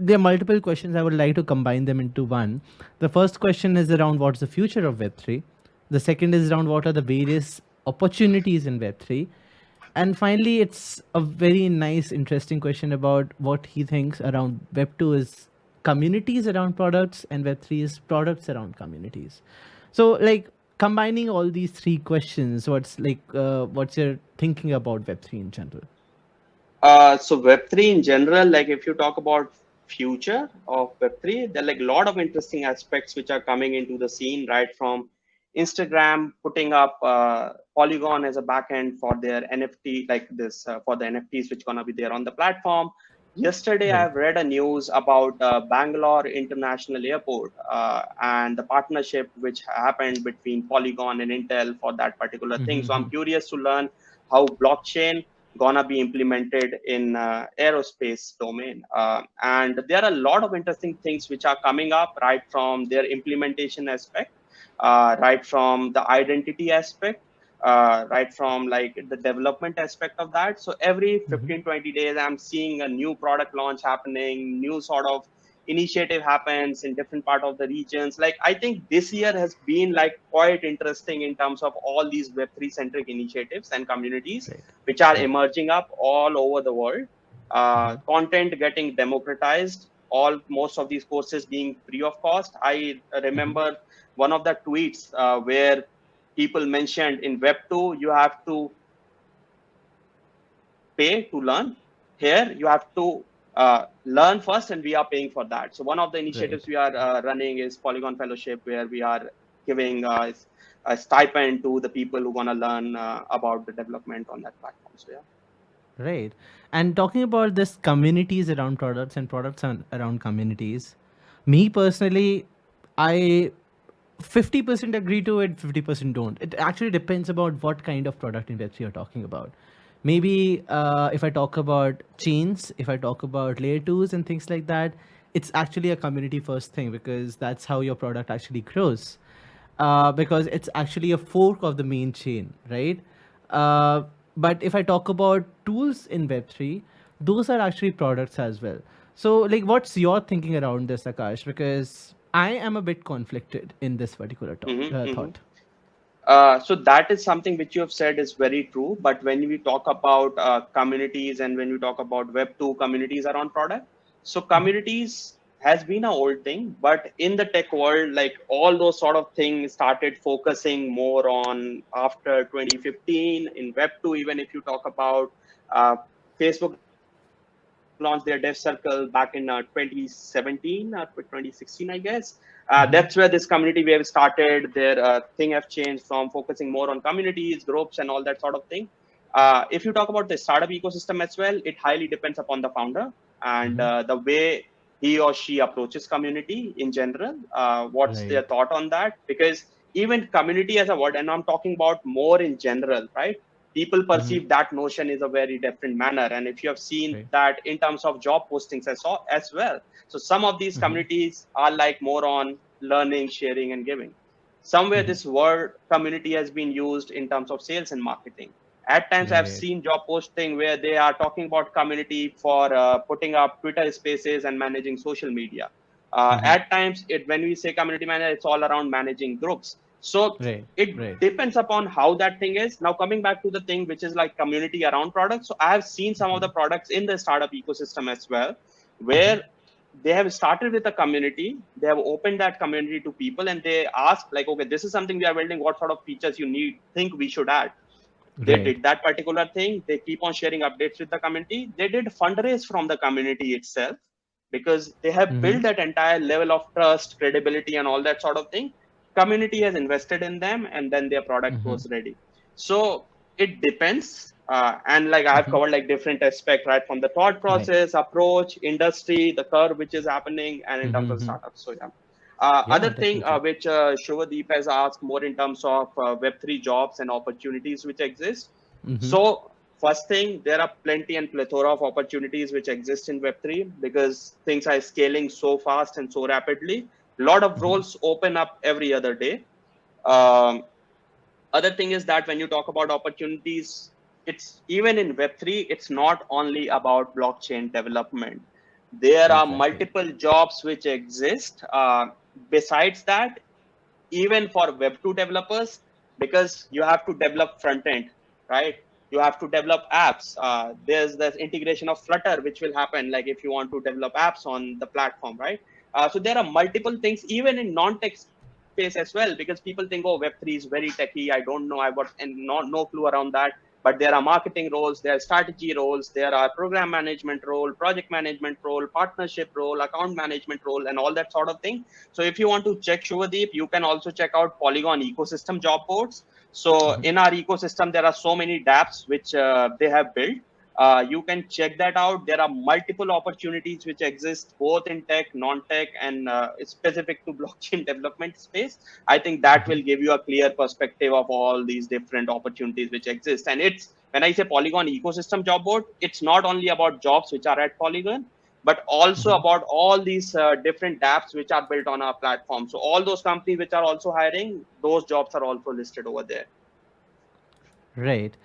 there are multiple questions. I would like to combine them into one. The first question is around what's the future of Web3. The second is around what are the various opportunities in Web3. And finally, it's a very nice, interesting question about what he thinks around Web2 is communities around products and Web3 is products around communities. So, like combining all these three questions, what's your thinking about Web3 in general? So Web3 in general, like if you talk about future of Web3, there are like a lot of interesting aspects which are coming into the scene, right? From Instagram putting up Polygon as a backend for their NFT, like this for the NFTs which gonna be there on the platform. Yesterday, Right. I've read a news about Bangalore International Airport and the partnership which happened between Polygon and Intel for that particular thing. So I'm Mm-hmm. curious to learn how blockchain gonna be implemented in aerospace domain, and there are a lot of interesting things which are coming up right from their implementation aspect, right from the identity aspect, right from like the development aspect of that. So every Mm-hmm. 15-20 days I'm seeing a new product launch happening, new sort of initiative happens in different part of the regions. Like I think this year has been like quite interesting in terms of all these Web3 centric initiatives and communities Right. which are Right. emerging up all over the world. Mm-hmm. Content getting democratized, all most of these courses being free of cost. I Mm-hmm. remember one of the tweets where people mentioned in Web2 you have to pay to learn. Here you have to learn first, and we are paying for that. So one of the initiatives Right. we are running is Polygon Fellowship, where we are giving a stipend to the people who want to learn about the development on that platform. So yeah. Right. And talking about this communities around products and products around communities, me personally, I 50% agree to it, 50% don't. It actually depends about what kind of product in Web3 you're talking about. Maybe if I talk about chains, if I talk about layer twos and things like that, it's actually a community first thing because that's how your product actually grows. Because it's actually a fork of the main chain, right? Uh, but if I talk about tools in Web3, those are actually products as well. So, like, what's your thinking around this, Akash? Because I am a bit conflicted in this particular Mm-hmm. thought. So that is something which you have said is very true. But when we talk about communities and when we talk about Web2 communities around product, so Mhm. communities has been a old thing, but in the tech world, like all those sort of things started focusing more on after 2015 in Web2. Even if you talk about uh, Facebook launched their Dev Circle back in 2017 or 2016, I guess. That's where this Mhm. community wave started. Their thing have changed from focusing more on communities, groups, and all that sort of thing. If you talk about the startup ecosystem as well, it highly depends upon the founder and Mhm. the way he or she approaches community in general. What's their Right. thought on that? Because even community as a word, and I'm talking about more in general, right? People Mhm. perceive that notion is a very different manner. And if you have seen Right. that in terms of job postings as well, so some of these Mhm. communities are like more on learning, sharing, and giving. Somewhere Mhm. this word community has been used in terms of sales and marketing. At times, I've Right. seen job posting where they are talking about community for putting up Twitter spaces and managing social media. Mhm. At times, when we say community manager, it's all around managing groups. So Right. it Right. depends upon how that thing is. Now, coming back to the thing which is like community around products. So I have seen some of the Mhm. products in the startup ecosystem as well, Mhm. where they have started with a community, they have opened that community to people, and they ask like, okay, this is something we are building, what sort of features you need think we should add. They Right. did that particular thing. They keep on sharing updates with the community. They did fundraise from the community itself because they have Mhm. built that entire level of trust, credibility, and all that sort of thing. Community has invested in them, and then their product Mhm. was ready. So it depends. And like I have Mhm. covered like different aspects, right, from the thought Right. process, approach, industry, the curve which is happening, and in terms of Mhm. startups. So yeah. Yeah, Other thing definitely. which Shubhadeep has asked more in terms of Web3 jobs and opportunities which exist. Mhm. So, first thing, there are plenty and plethora of opportunities which exist in Web3 because things are scaling so fast and so rapidly. A lot of Mhm. roles open up every other day. Um, Other thing is that when you talk about opportunities, it's even in Web3, it's not only about blockchain development. There are Exactly. multiple jobs which exist. Besides that, even for Web2 developers, because you have to develop front end, right? You have to develop apps. There's the integration of Flutter, which will happen like if you want to develop apps on the platform, right? So there are multiple things, even in non-tech space as well, because people think, oh, Web3 is very techy. I don't know. I've got and no clue around that. But there are marketing roles, there are strategy roles, there are program management role, project management role, partnership role, account management role, and all that sort of thing. So if you want to check Shubhadeep, you can also check out Polygon ecosystem job boards. So Mhm. in our ecosystem, there are so many dApps which they have built. You can check that out. There are multiple opportunities which exist both in tech, non-tech, and specific to blockchain development space. I think that will Mhm. give you a clear perspective of all these different opportunities which exist. And it's when I say Polygon ecosystem job board, it's not only about jobs which are at Polygon, but also Mhm. about all these different dApps which are built on our platform. So all those companies which are also hiring, those jobs are also listed over there. Right.